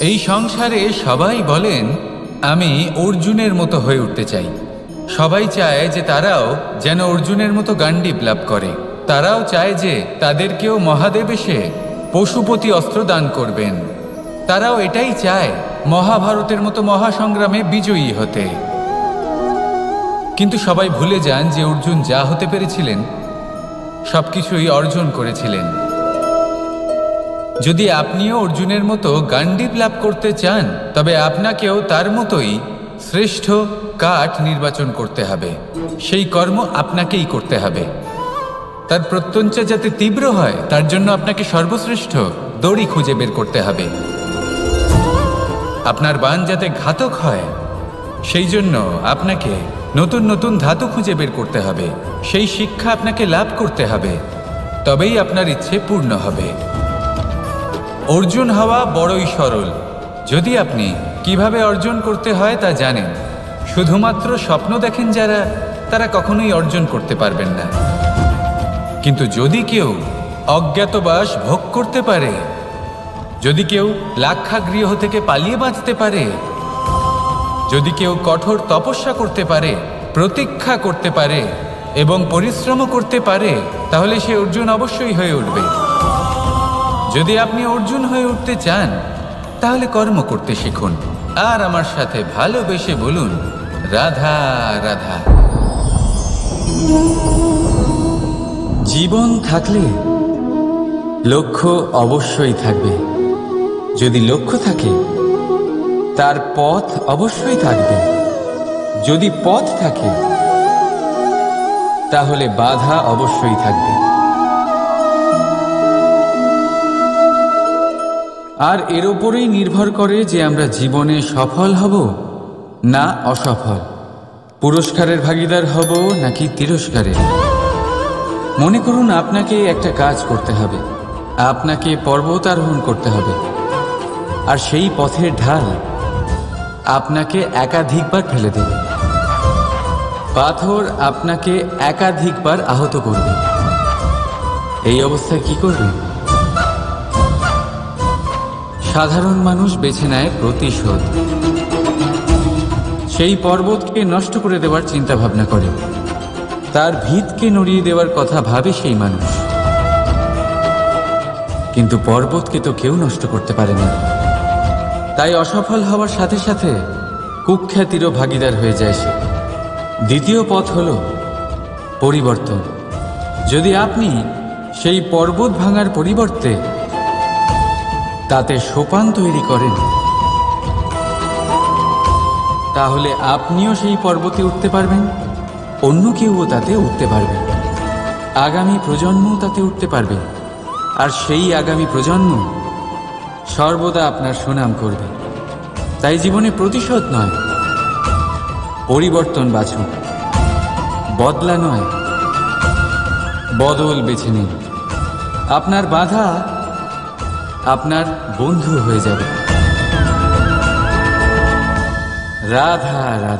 এই সংসারে সবাই বলেন আমি অর্জুনের মতো হয়ে উঠতে চাই। সবাই চায় যে তারাও যেন অর্জুনের মতো গান্ডীব লাভ করে। তারাও চায় যে তাদেরকেও মহাদেব এসে পশুপতি অস্ত্র দান করবেন। তারাও এটাই চায় মহাভারতের মতো মহাসংগ্রামে বিজয়ী হতে। কিন্তু সবাই ভুলে যান যে অর্জুন যা হতে পেরেছিলেন সবকিছুই অর্জন করেছিলেন। যদি আপনিও অর্জুনের মতো গান্ডীব লাভ করতে চান তবে আপনাকেও তার মতোই শ্রেষ্ঠ কাঠ নির্বাচন করতে হবে। সেই কর্ম আপনাকেই করতে হবে। তার প্রত্যঞ্চা যাতে তীব্র হয় তার জন্য আপনাকে সর্বশ্রেষ্ঠ দড়ি খুঁজে বের করতে হবে। আপনার বাণ যাতে ঘাতক হয় সেই জন্য আপনাকে নতুন নতুন ধাতু খুঁজে বের করতে হবে। সেই শিক্ষা আপনাকে লাভ করতে হবে, তবেই আপনার ইচ্ছে পূর্ণ হবে। অর্জুন হওয়া বড়ই সরল যদি আপনি কিভাবে অর্জন করতে হয় তা জানেন। শুধুমাত্র স্বপ্ন দেখেন যারা, তারা কখনোই অর্জন করতে পারবেন না। কিন্তু যদি কেউ অজ্ঞাতবাস ভোগ করতে পারে, যদি কেউ লাক্ষাগৃহ থেকে পালিয়ে বাঁচতে পারে, যদি কেউ কঠোর তপস্যা করতে পারে, প্রতীক্ষা করতে পারে এবং পরিশ্রম করতে পারে, তাহলে সে অর্জুন অবশ্যই হয়ে উঠবে। যদি আপনি অর্জুন হয়ে উঠতে চান তাহলে কর্ম করতে শিখুন আর আমার সাথে ভালোবেসে বলুন রাধা রাধা। জীবন থাকলে লক্ষ্য অবশ্যই থাকবে। যদি লক্ষ্য থাকে তার পথ অবশ্যই থাকবে। যদি পথ থাকে তাহলে বাধা অবশ্যই থাকবে। আর এর উপরেই নির্ভর করে যে আমরা জীবনে সফল হব না অসফল, পুরস্কারের ভাগীদার হব নাকি তিরস্কারের। মনে করুন আপনাকে একটা কাজ করতে হবে, আপনাকে পর্বত আরোহণ করতে হবে, আর সেই পথের ঢাল আপনাকে একাধিকবার ফেলে দেবে। পাথর আপনাকে একাধিকবার আহত করবে। এই অবস্থায় কি করবেন? সাধারণ মানুষ বেছে নেয় প্রতিশোধ। সেই পর্বতকে নষ্ট করে দেওয়ার চিন্তা ভাবনা করে, তার ভিতকে নড়িয়ে দেওয়ার কথা ভাবে সেই মানুষ। কিন্তু পর্বতকে তো কেউ নষ্ট করতে পারে না। তাই অসফল হওয়ার সাথে সাথে কুখ্যাতিরও ভাগীদার হয়ে যায় সে। দ্বিতীয় পথ হল পরিবর্তন। যদি আপনি সেই পর্বত ভাঙার পরিবর্তে তাতে সোপান তৈরি করেন তাহলে আপনিও সেই পর্বতে উঠতে পারবেন, অন্য কেউও তাতে উঠতে পারবে, আগামী প্রজন্মও তাতে উঠতে পারবে, আর সেই আগামী প্রজন্ম সর্বদা আপনার সুনাম করবে। তাই জীবনে প্রতিশোধ নয়, পরিবর্তন বাছুন। বদলা নয়, বদল বেছে নিন। আপনার বাধা আপনার বন্ধু হয়ে যাবে। রাধা রাধা।